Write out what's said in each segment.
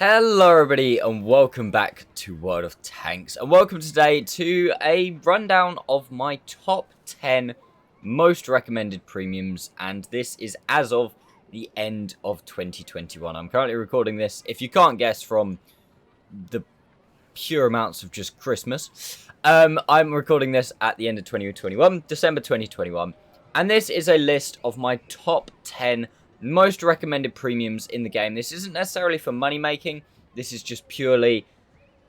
Hello everybody and welcome back to World of Tanks, and welcome today to a rundown of my top 10 most recommended premiums, and this is as of the end of 2021. I'm currently recording this, if you can't guess from the pure amounts of just Christmas, I'm recording this at the end of 2021, December 2021, and this is a list of my top 10 most recommended premiums in the game. This isn't necessarily for money making. This is just purely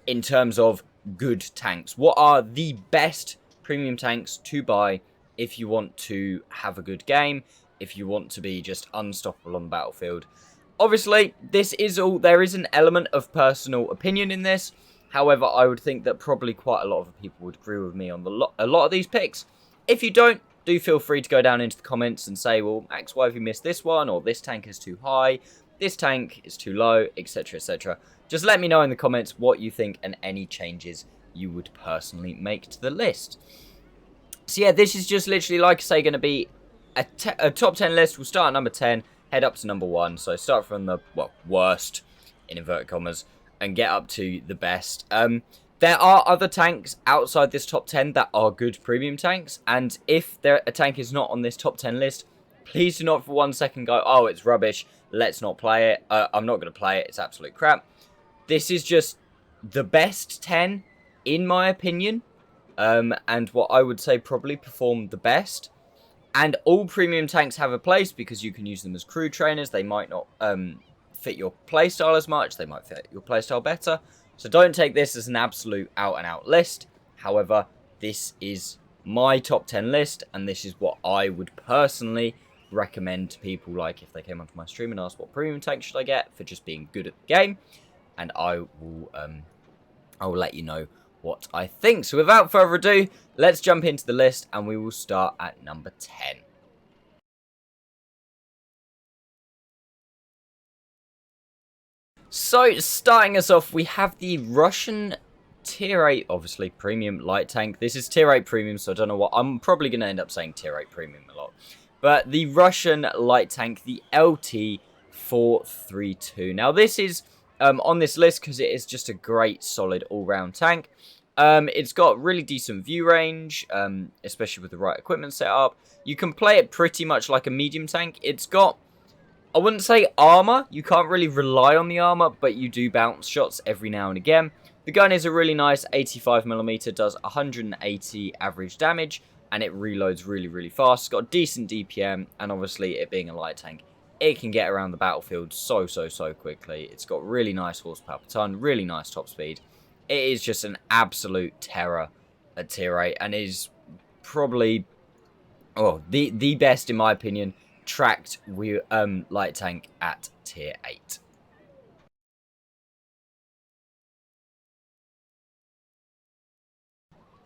in terms of good tanks. What are the best premium tanks to buy if you want to have a good game, if you want to be just unstoppable on the battlefield? Obviously, there is an element of personal opinion in this. However, I would think that probably quite a lot of people would agree with me on a lot of these picks. If you don't, do feel free to go down into the comments and say, well, Max, why have you missed this one? Or this tank is too high, this tank is too low, etc, etc. Just let me know in the comments what you think and any changes you would personally make to the list. So yeah, this is just literally, like I say, going to be a top 10 list. We'll start at number 10, head up to number 1. So start from the, well, worst, in inverted commas, and get up to the best. There are other tanks outside this top 10 that are good premium tanks, and if a tank is not on this top 10 list, please do not for 1 second go, oh, it's rubbish, let's not play it, I'm not going to play it, it's absolute crap. This is just the best 10, in my opinion, and what I would say probably perform the best. And all premium tanks have a place because you can use them as crew trainers. They might not fit your playstyle as much, they might fit your playstyle better. So don't take this as an absolute out-and-out list. However, this is my top 10 list, and this is what I would personally recommend to people, like if they came onto my stream and asked what premium tank should I get for just being good at the game, and I will let you know what I think. So without further ado, let's jump into the list, and we will start at number 10. So, starting us off, we have the Russian Tier 8, obviously, premium light tank. This is Tier 8 premium, so I don't know what... I'm probably going to end up saying Tier 8 premium a lot. But the Russian light tank, the LT-432. Now, this is on this list because it is just a great, solid, all-round tank. It's got really decent view range, especially with the right equipment set up. You can play it pretty much like a medium tank. It's got... I wouldn't say armor, you can't really rely on the armor, but you do bounce shots every now and again. The gun is a really nice 85mm, does 180 average damage, and it reloads really, really fast. It's got decent DPM, and obviously it being a light tank, it can get around the battlefield so quickly. It's got really nice horsepower per ton, really nice top speed. It is just an absolute terror at Tier 8, and is probably, the best, in my opinion, tracked light tank at Tier 8.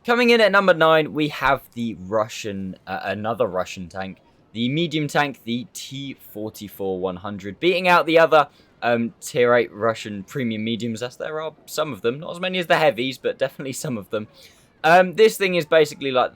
Coming in at number 9, we have the Russian, another Russian tank, the medium tank, the T-44-100, beating out the other Tier 8 Russian premium mediums, as there are some of them, not as many as the heavies, but definitely some of them. This thing is basically like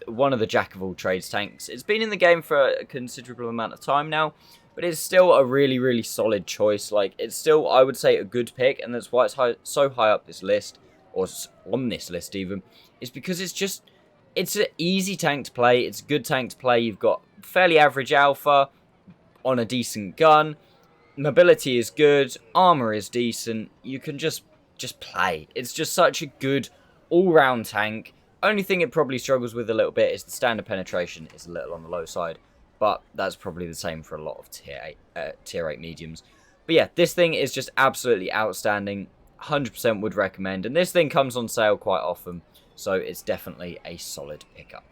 one of the jack-of-all-trades tanks. It's been in the game for a considerable amount of time now, but it's still a really, really solid choice. Like, it's still, I would say, a good pick, and that's why it's so high up this list, or on this list even, is because it's an easy tank to play, it's a good tank to play. You've got fairly average alpha on a decent gun, mobility is good, armor is decent, you can just play. It's just such a good all-round tank. Only thing it probably struggles with a little bit is the standard penetration is a little on the low side, but that's probably the same for a lot of Tier 8 mediums. But yeah, this thing is just absolutely outstanding. 100% would recommend, and this thing comes on sale quite often, so it's definitely a solid pickup.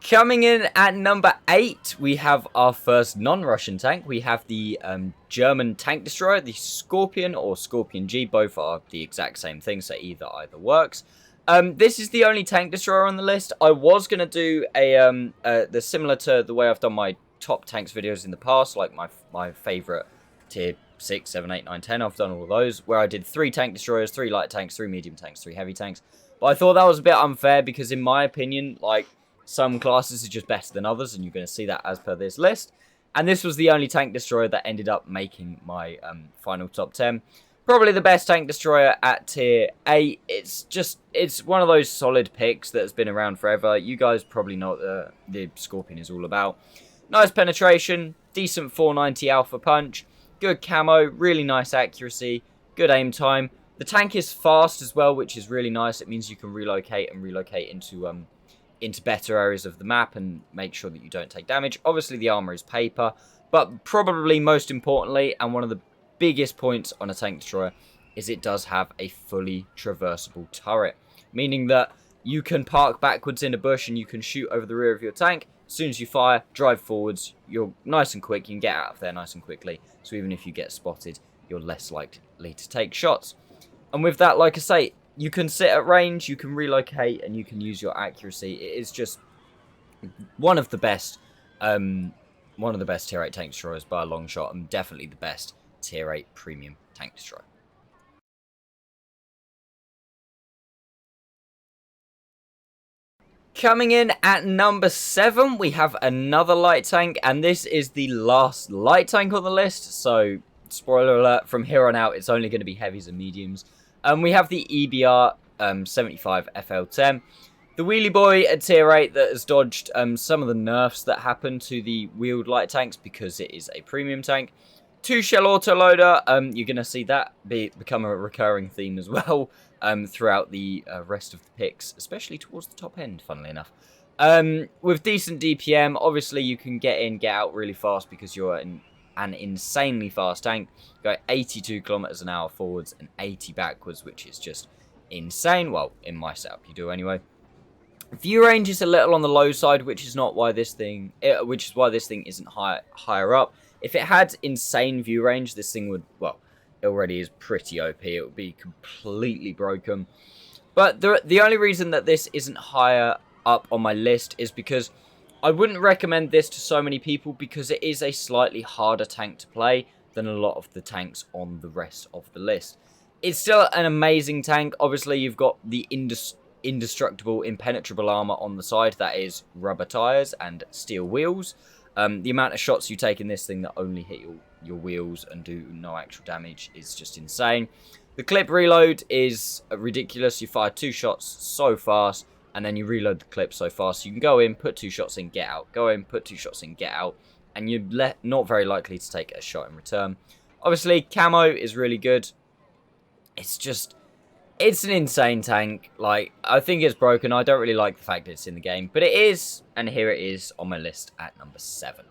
Coming in at number 8, we have our first non-Russian tank. We have the German tank destroyer, the Scorpion or Scorpion G. Both are the exact same thing, so either works. This is the only tank destroyer on the list. I was going to do the similar to the way I've done my top tanks videos in the past, like my favourite tier 6, 7, 8, 9, 10. I've done all of those, where I did 3 tank destroyers, 3 light tanks, 3 medium tanks, 3 heavy tanks. But I thought that was a bit unfair because, in my opinion, like, Some classes are just better than others, and you're going to see that as per this list. And this was the only tank destroyer that ended up making my final top 10. Probably the best tank destroyer at tier 8. It's one of those solid picks that has been around forever. You guys probably know what the Scorpion is all about. Nice penetration, decent 490 alpha punch, good camo, really nice accuracy, good aim time. The tank is fast as well, which is really nice. It means you can relocate into better areas of the map and make sure that you don't take damage. Obviously, the armor is paper, but probably most importantly, and one of the biggest points on a tank destroyer, is it does have a fully traversable turret, meaning that you can park backwards in a bush and you can shoot over the rear of your tank. As soon as you fire, drive forwards, you're nice and quick, you can get out of there nice and quickly, so even if you get spotted, you're less likely to take shots. And with that, like I say, you can sit at range, you can relocate, and you can use your accuracy. It is just one of the best tier 8 tank destroyers by a long shot, and definitely the best tier 8 premium tank destroyer. Coming in at number 7, we have another light tank, and this is the last light tank on the list, so spoiler alert, from here on out, it's only going to be heavies and mediums. We have the EBR 75 FL10, the wheelie boy at tier 8 that has dodged some of the nerfs that happen to the wheeled light tanks because it is a premium tank. 2-shell autoloader, you're going to see that become a recurring theme as well throughout the rest of the picks, especially towards the top end, funnily enough. With decent DPM, obviously you can get in, get out really fast because you're an insanely fast tank. Go 82 kilometers an hour forwards and 80 backwards, which is just insane. Well, in my setup, you do anyway. View range is a little on the low side, which is why this thing isn't higher up. If it had insane view range, this thing would, well, it already is pretty OP. It would be completely broken. But the only reason that this isn't higher up on my list is because I wouldn't recommend this to so many people because it is a slightly harder tank to play than a lot of the tanks on the rest of the list. It's still an amazing tank. Obviously, you've got the indestructible, impenetrable armor on the side. That is rubber tires and steel wheels. The amount of shots you take in this thing that only hit your wheels and do no actual damage is just insane. The clip reload is ridiculous. You fire 2 shots so fast, and then you reload the clip so fast. You can go in, put 2 shots in, get out. Go in, put 2 shots in, get out. And you're not very likely to take a shot in return. Obviously, camo is really good. It's an insane tank. Like, I think it's broken. I don't really like the fact that it's in the game. But it is, and here it is on my list at number 7.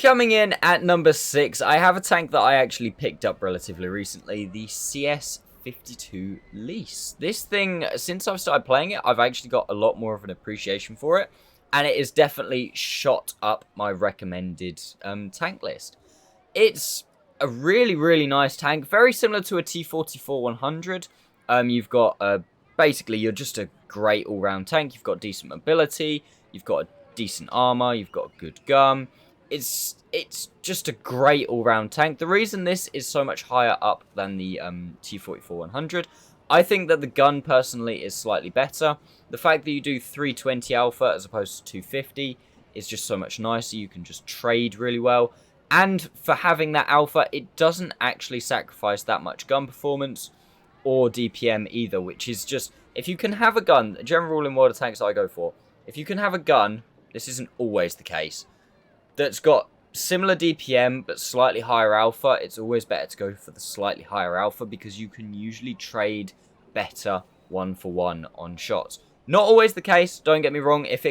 Coming in at number 6, I have a tank that I actually picked up relatively recently, the CS52 Lease. This thing, since I've started playing it, I've actually got a lot more of an appreciation for it, and it is definitely shot up my recommended tank list. It's a really, really nice tank, very similar to a T44-100. You've got, basically, you're just a great all-round tank. You've got decent mobility, you've got decent armor, you've got a good gun. It's just a great all-round tank. The reason this is so much higher up than the T44-100, I think that the gun personally is slightly better. The fact that you do 320 alpha as opposed to 250 is just so much nicer. You can just trade really well. And for having that alpha, it doesn't actually sacrifice that much gun performance or DPM either, which is just, if you can have a gun, the general rule in World of Tanks I go for, if you can have a gun, this isn't always the case, that's got similar DPM but slightly higher alpha, it's always better to go for the slightly higher alpha because you can usually trade better 1-for-1 on shots. Not always the case, don't get me wrong. If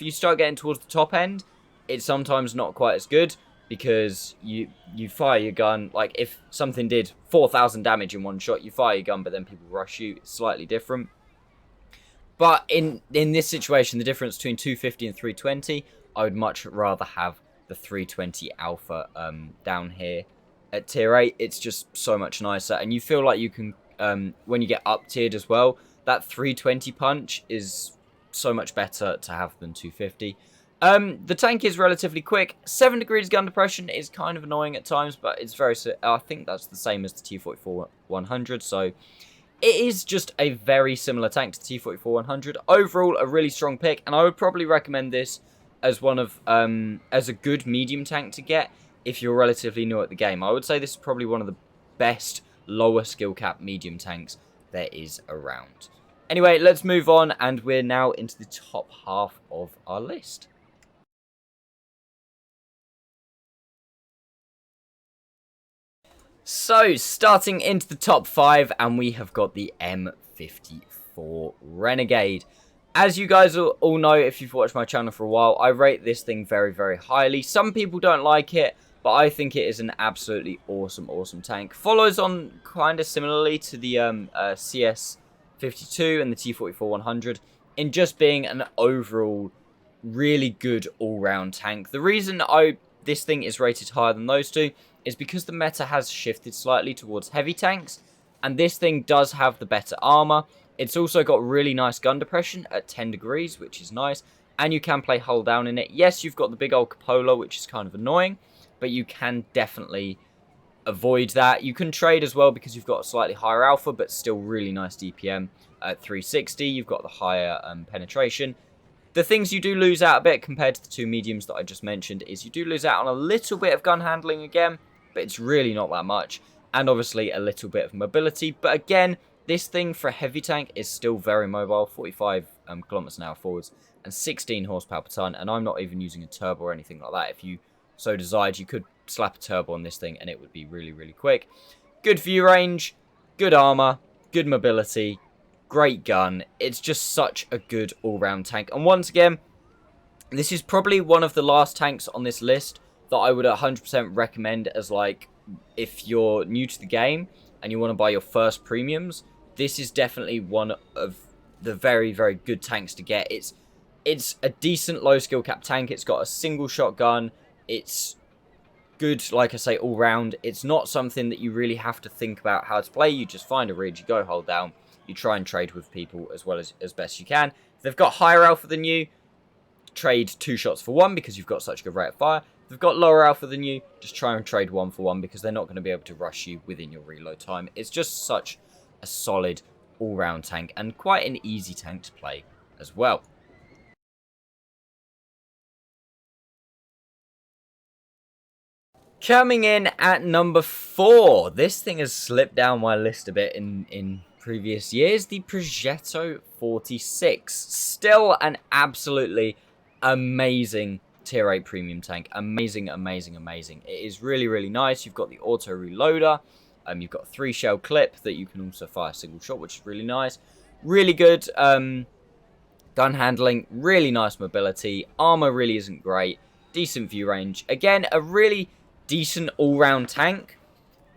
you start getting towards the top end, it's sometimes not quite as good because you fire your gun, like if something did 4,000 damage in one shot, you fire your gun but then people rush you, it's slightly different. But in this situation, the difference between 250 and 320, I would much rather have the 320 alpha down here at tier 8. It's just so much nicer. And you feel like you can, when you get up tiered as well, that 320 punch is so much better to have than 250. The tank is relatively quick. 7 degrees gun depression is kind of annoying at times, but it's very, I think that's the same as the T44-100, so it is just a very similar tank to T-44-100. Overall, a really strong pick, and I would probably recommend this as one of as a good medium tank to get if you're relatively new at the game. I would say this is probably one of the best lower skill cap medium tanks there is around. Anyway, let's move on, and we're now into the top half of our list. So, starting into the top 5, and we have got the M54 Renegade. As you guys all know, if you've watched my channel for a while, I rate this thing very, very highly. Some people don't like it, but I think it is an absolutely awesome, awesome tank. Follows on kind of similarly to the CS52 and the T-44-100 in just being an overall really good all-round tank. The reason this thing is rated higher than those two is because the meta has shifted slightly towards heavy tanks, and this thing does have the better armor. It's also got really nice gun depression at 10 degrees, which is nice, and you can play hull down in it. Yes, you've got the big old cupola, which is kind of annoying, but you can definitely avoid that. You can trade as well because you've got a slightly higher alpha, but still really nice DPM at 360. You've got the higher penetration. The things you do lose out a bit compared to the two mediums that I just mentioned is you do lose out on a little bit of gun handling again, but it's really not that much. And obviously a little bit of mobility. But again, this thing for a heavy tank is still very mobile. 45 kilometers an hour forwards and 16 horsepower per ton. And I'm not even using a turbo or anything like that. If you so desired, you could slap a turbo on this thing and it would be really, really quick. Good view range, good armor, good mobility, great gun. It's just such a good all-round tank. And once again, this is probably one of the last tanks on this list that I would 100% recommend as, like, if you're new to the game and you want to buy your first premiums, this is definitely one of the very, very good tanks to get. It's a decent low skill cap tank. It's got a single shotgun. It's good, like I say, all round. It's not something that you really have to think about how to play. You just find a ridge, you go hold down, you try and trade with people as well as best you can. If they've got higher alpha than you, trade 2 shots for 1 because you've got such a good rate of fire. If they've got lower alpha than you, just try and trade 1 for 1 because they're not going to be able to rush you within your reload time. It's just such a solid all-round tank and quite an easy tank to play as well. Coming in at number 4, this thing has slipped down my list a bit in previous years, the Progetto 46. Still an absolutely amazing tier 8 premium tank. Amazing, amazing, amazing. It is really, really nice. You've got the auto reloader. You've got a 3-shell clip that you can also fire a single shot, which is really nice. Really good gun handling. Really nice mobility. Armor really isn't great. Decent view range. Again, a really decent all-round tank.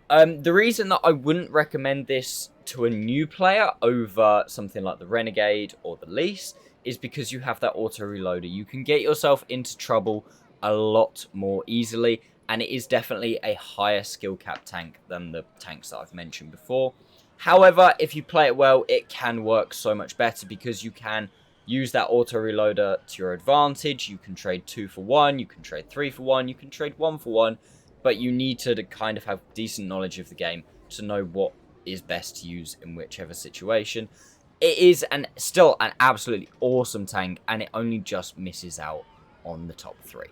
The reason that I wouldn't recommend this to a new player over something like the Renegade or the Lease is because you have that auto reloader. You can get yourself into trouble a lot more easily, and it is definitely a higher skill cap tank than the tanks that I've mentioned before. However, if you play it well, it can work so much better because you can use that auto reloader to your advantage. You can trade 2 for 1, you can trade 3 for 1, you can trade 1 for 1, but you need to kind of have decent knowledge of the game to know what is best to use in whichever situation. It is still an absolutely awesome tank, and it only just misses out on the top 3.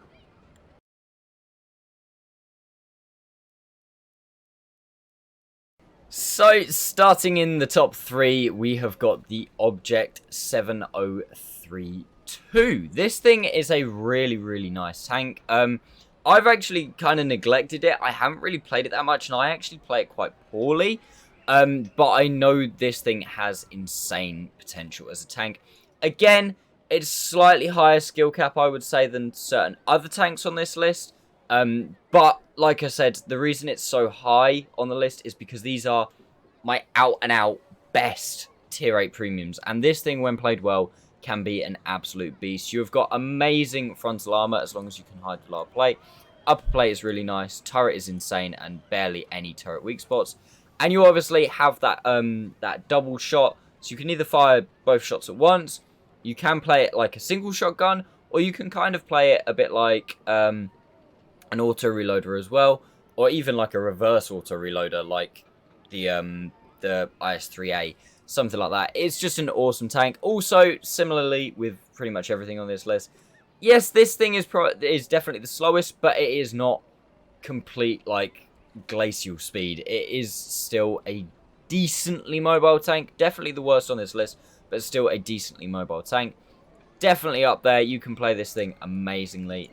So, starting in the top 3, we have got the Object 7032. This thing is a really, really nice tank. I've actually kind of neglected it. I haven't really played it that much, and I actually play it quite poorly. But I know this thing has insane potential as a tank. Again, it's slightly higher skill cap, I would say, than certain other tanks on this list. But, like I said, the reason it's so high on the list is because these are my out-and-out best tier 8 premiums. And this thing, when played well, can be an absolute beast. You've got amazing frontal armor as long as you can hide the lower plate. Upper plate is really nice. Turret is insane and barely any turret weak spots. And you obviously have that that double shot. So you can either fire both shots at once. You can play it like a single shotgun, or you can kind of play it a bit like an auto reloader as well, or even like a reverse auto reloader like the the IS-3A, something like that. It's just an awesome tank. Also, similarly with pretty much everything on this list, yes, this thing is definitely the slowest, but it is not complete, like, glacial speed. It is still a decently mobile tank. Definitely the worst on this list, but still a decently mobile tank. Definitely up there. You can play this thing amazingly.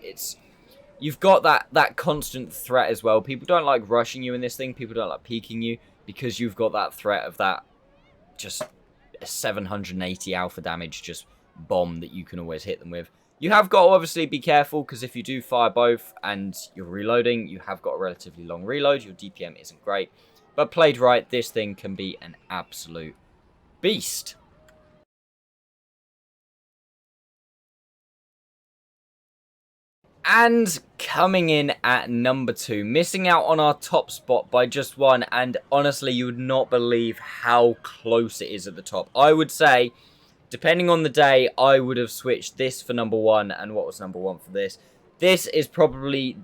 You've got that constant threat as well. People don't like rushing you in this thing. People don't like peeking you because you've got that threat of that just 780 alpha damage just bomb that you can always hit them with. You have got to obviously be careful because if you do fire both and you're reloading, you have got a relatively long reload. Your DPM isn't great. But played right, this thing can be an absolute beast. And coming in at number 2, missing out on our top spot by just one, and honestly, you would not believe how close it is at the top. I would say, depending on the day, I would have switched this for number 1, and what was number 1 for this? This is probably...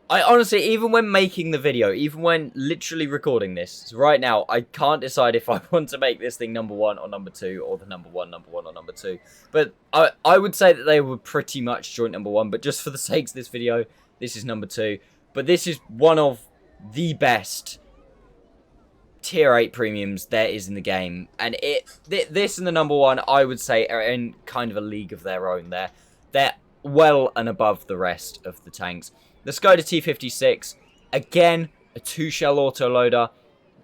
I honestly, even when making the video, even when literally recording this, right now, I can't decide if I want to make this thing number 1 or number 2, or the number 1 or number 2. But I would say that they were pretty much joint number 1, but just for the sakes of this video, this is number 2. But this is one of the best tier 8 premiums there is in the game. And this and the number 1, I would say, are in kind of a league of their own there. They're well and above the rest of the tanks. The Skoda T56, again, a 2-shell autoloader.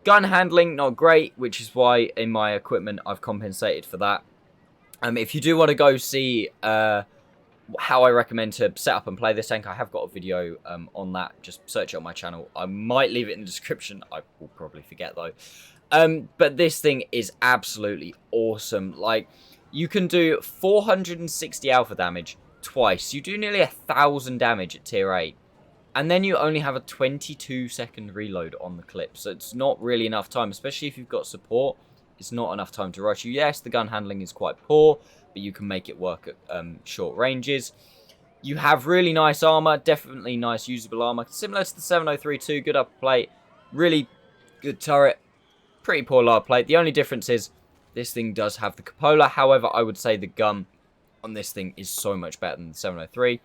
Gun handling, not great, which is why in my equipment I've compensated for that. If you do want to go see how I recommend to set up and play this tank, I have got a video on that. Just search it on my channel. I might leave it in the description. I will probably forget, though. But this thing is absolutely awesome. Like, you can do 460 alpha damage twice. You do nearly 1,000 damage at tier 8. And then you only have a 22-second reload on the clip. So it's not really enough time, especially if you've got support. It's not enough time to rush you. Yes, the gun handling is quite poor, but you can make it work at short ranges. You have really nice armor, definitely nice usable armor. Similar to the 703-2, good upper plate, really good turret, pretty poor lower plate. The only difference is this thing does have the cupola. However, I would say the gun on this thing is so much better than the 703.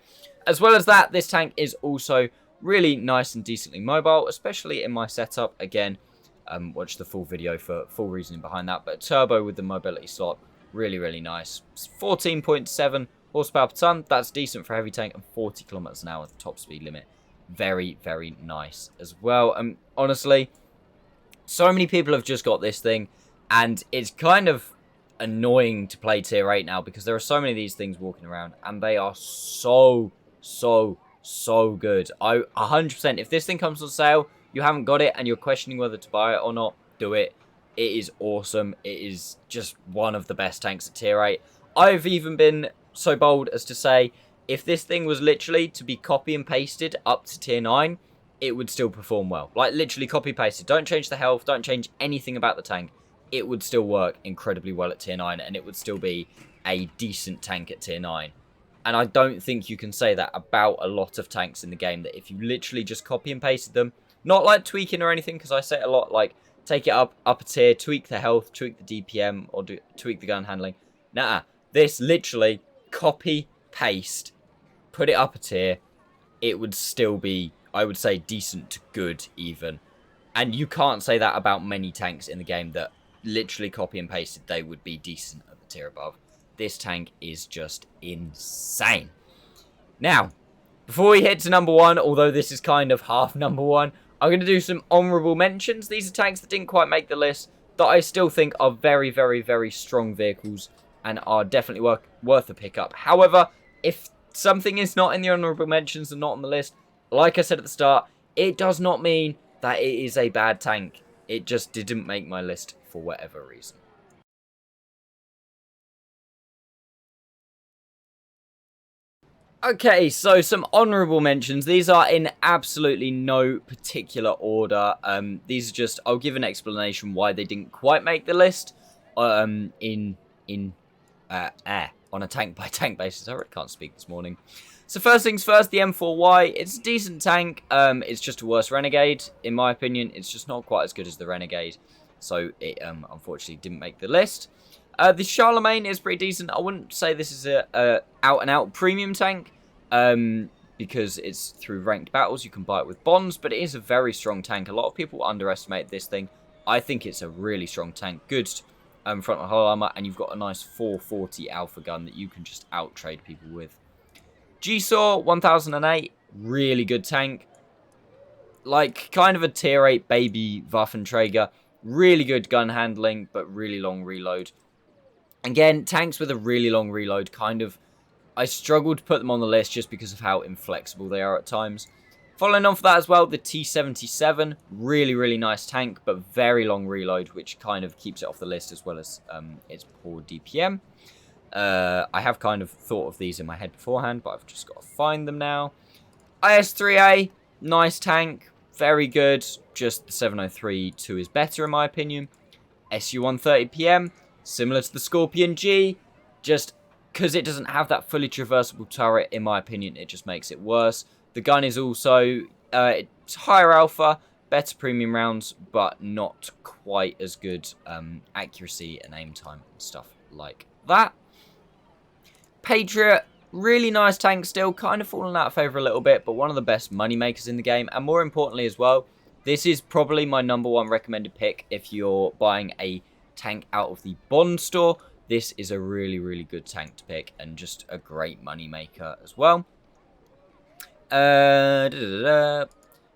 As well as that, this tank is also really nice and decently mobile, especially in my setup. Again, watch the full video for full reasoning behind that. But turbo with the mobility slot, really, really nice. 14.7 horsepower per ton. That's decent for a heavy tank, and 40 kilometers an hour at the top speed limit. Very, very nice as well. Honestly, so many people have just got this thing, and it's kind of annoying to play tier 8 now because there are so many of these things walking around, and they are so good. 100%, if this thing comes on sale, you haven't got it and you're questioning whether to buy it or not, do it. It is awesome. It is just one of the best tanks at tier 8. I've even been so bold as to say, if this thing was literally to be copy and pasted up to tier 9, it would still perform well. Like, literally copy pasted. Don't change the health, don't change anything about the tank. It would still work incredibly well at tier 9, and it would still be a decent tank at tier 9. And I don't think you can say that about a lot of tanks in the game, that if you literally just copy and pasted them, not like tweaking or anything, because I say it a lot, like, take it up a tier, tweak the health, tweak the DPM, or tweak the gun handling. Nah, this literally copy, paste, put it up a tier, it would still be, I would say, decent to good even. And you can't say that about many tanks in the game, that literally copy and pasted, they would be decent at the tier above. This tank is just insane. Now, before we head to number 1, although this is kind of half number 1, I'm going to do some honourable mentions. These are tanks that didn't quite make the list, that I still think are very, very, very strong vehicles and are definitely worth a pickup. However, if something is not in the honourable mentions and not on the list, like I said at the start, it does not mean that it is a bad tank. It just didn't make my list for whatever reason. Okay, so some honourable mentions. These are in absolutely no particular order. These are just, I'll give an explanation why they didn't quite make the list on on a tank-by-tank basis. I really can't speak this morning. So first things first, the M4Y. It's a decent tank. It's just a worse Renegade, in my opinion. It's just not quite as good as the Renegade. So it unfortunately didn't make the list. The Charlemagne is pretty decent. I wouldn't say this is a out-and-out premium tank. Because it's through ranked battles. You can buy it with bonds. But it is a very strong tank. A lot of people underestimate this thing. I think it's a really strong tank. Good front and hull armor. And you've got a nice 440 alpha gun that you can just out-trade people with. G-Saw 1008, really good tank. Like, kind of a tier 8 baby Waffenträger. Really good gun handling, but really long reload. Again, tanks with a really long reload, kind of... I struggled to put them on the list just because of how inflexible they are at times. Following on for that as well, the T-77. Really, really nice tank, but very long reload, which kind of keeps it off the list as well as its poor DPM. I have kind of thought of these in my head beforehand, but I've just got to find them now. IS-3A, nice tank, very good. Just the 703-2 is better in my opinion. Su-130PM, similar to the Scorpion G, just because it doesn't have that fully traversable turret, in my opinion, it just makes it worse. The gun is also it's higher alpha, better premium rounds, but not quite as good accuracy and aim time and stuff like that. Patriot, really nice tank still, kind of fallen out of favour a little bit, but one of the best money makers in the game. And more importantly as well, this is probably my #1 recommended pick if you're buying a tank out of the bond store. This is a really, really good tank to pick and just a great money maker as well.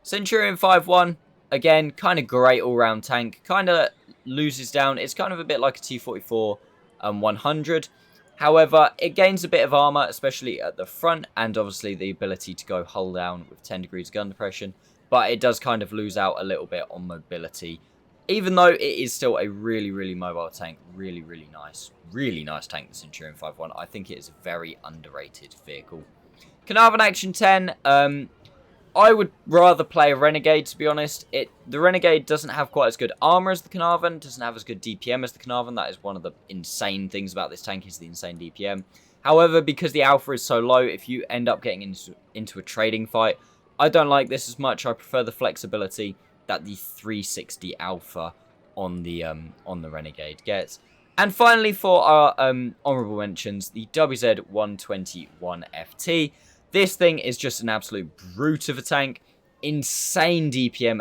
Centurion 5-1, again, kind of great all-round tank. Kind of loses down. It's kind of a bit like a T-44 100. However, it gains a bit of armor, especially at the front, and obviously the ability to go hull down with 10 degrees gun depression. But it does kind of lose out a little bit on mobility, even though it is still a really, really mobile tank. Really, really nice tank, the Centurion 5-1. I think it is a very underrated vehicle. Carnarvon Action 10. I would rather play a Renegade, to be honest. The Renegade doesn't have quite as good armor as the Carnarvon, doesn't have as good DPM as the Carnarvon. That is one of the insane things about this tank, is the insane DPM. However, because the alpha is so low, if you end up getting into a trading fight, I don't like this as much. I prefer the flexibility that the 360 alpha on the Renegade gets. And finally, for our honourable mentions, the WZ-121FT. This thing is just an absolute brute of a tank. Insane DPM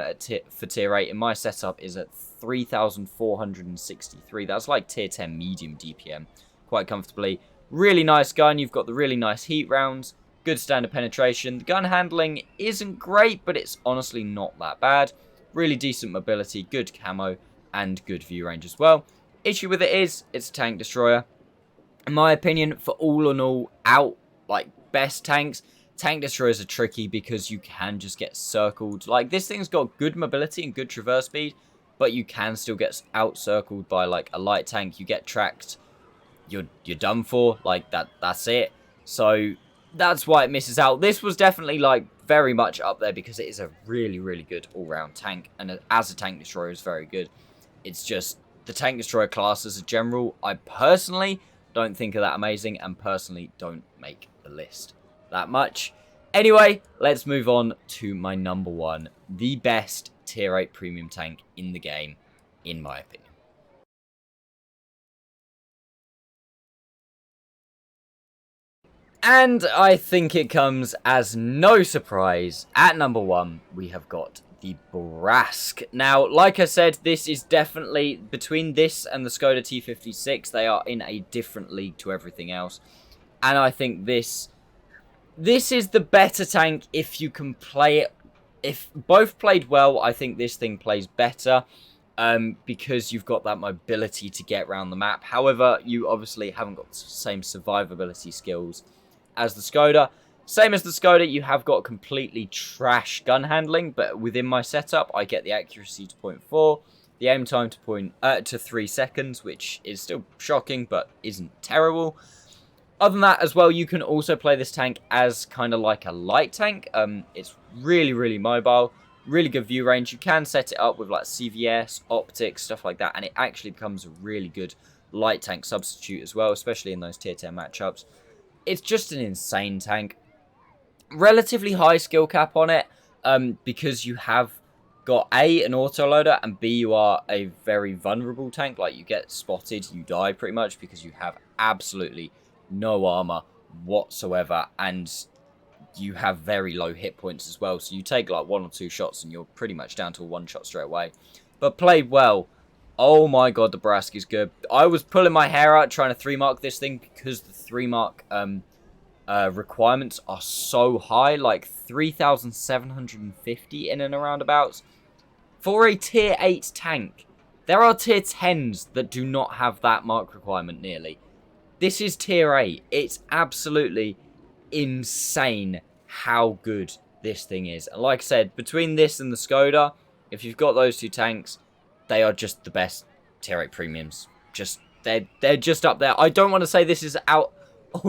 for tier 8. In my setup is at 3,463. That's like tier 10 medium DPM. Quite comfortably. Really nice gun. You've got the really nice heat rounds. Good standard penetration. The gun handling isn't great, but it's honestly not that bad. Really decent mobility. Good camo. And good view range as well. Issue with it is, it's a tank destroyer. In my opinion, for all in all, best tanks, tank destroyers are tricky because you can just get circled. Like, this thing's got good mobility and good traverse speed, but you can still get out-circled by, like, a light tank. You get tracked, you're done for. Like, that's it. So, that's why it misses out. This was definitely, like, very much up there because it is a really, really good all-round tank, and as a tank destroyer, it's very good. It's just, the tank destroyer class as a general, I personally don't think are that amazing, and personally don't make the list that much. Anyway, let's move on to my #1, the best tier 8 premium tank in the game, in my opinion. And I think it comes as no surprise, at #1, we have got the Brask. Now, like I said, this is definitely, between this and the Skoda T56, they are in a different league to everything else. And I think this is the better tank if you can play it. If both played well, I think this thing plays better. Because you've got that mobility to get around the map. However, you obviously haven't got the same survivability skills as the Skoda. Same as the Skoda, you have got completely trash gun handling, but within my setup, I get the accuracy to 0.4, the aim time to 3 seconds, which is still shocking, but isn't terrible. Other than that as well, you can also play this tank as kind of like a light tank. It's really, really mobile, really good view range. You can set it up with like CVS, optics, stuff like that, and it actually becomes a really good light tank substitute as well, especially in those tier 10 matchups. It's just an insane tank. Relatively high skill cap on it, because you have got A, an autoloader, and B, you are a very vulnerable tank. Like, you get spotted, you die pretty much because you have absolutely no armor whatsoever, and you have very low hit points as well. So you take like 1 or 2 shots and you're pretty much down to a 1 shot straight away. But played well. Oh my god, the Brask is good. I was pulling my hair out trying to 3-mark this thing because the 3-mark requirements are so high, like 3,750 in and around abouts. For a tier 8 tank, there are tier 10s that do not have that mark requirement nearly. This is tier 8. It's absolutely insane how good this thing is. And like I said, between this and the Skoda, if you've got those 2 tanks, they are just the best tier 8 premiums. They're just up there. I don't want to say this is all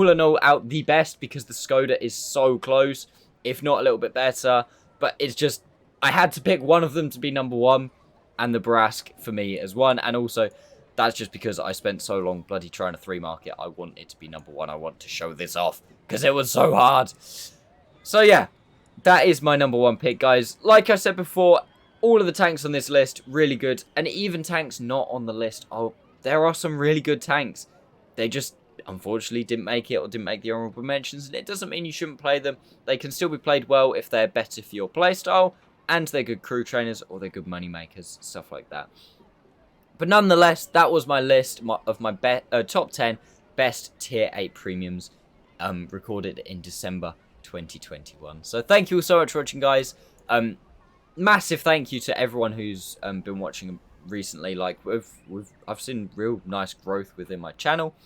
in all out the best, because the Skoda is so close, if not a little bit better. But it's just, I had to pick one of them to be number 1, and the Brask for me as 1. And also, that's just because I spent so long bloody trying to 3-mark it. I want it to be number 1. I want to show this off, because it was so hard. So yeah, that is my number 1 pick, guys. Like I said before, all of the tanks on this list, really good. And even tanks not on the list, oh, there are some really good tanks. They just, unfortunately, didn't make it or didn't make the honorable mentions. And it doesn't mean you shouldn't play them. They can still be played well if they're better for your playstyle, and they're good crew trainers, or they're good money makers, stuff like that. But nonetheless, that was my list of my top 10 best tier 8 premiums recorded in December 2021. So thank you all so much for watching, guys. Massive thank you to everyone who's been watching recently. Like, I've seen real nice growth within my channel,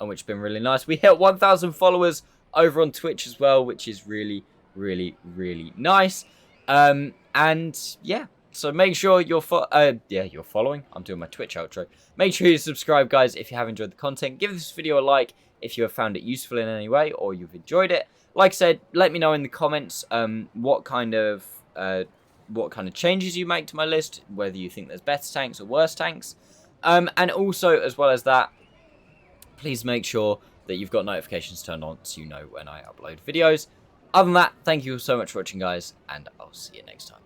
and which has been really nice. We hit 1,000 followers over on Twitch as well, which is really, really, really nice. And yeah. So make sure you're following. I'm doing my Twitch outro. Make sure you subscribe, guys, if you have enjoyed the content. Give this video a like if you have found it useful in any way, or you've enjoyed it. Like I said, let me know in the comments what kind of changes you make to my list, whether you think there's better tanks or worse tanks. And also, as well as that, please make sure that you've got notifications turned on so you know when I upload videos. Other than that, thank you so much for watching, guys, and I'll see you next time.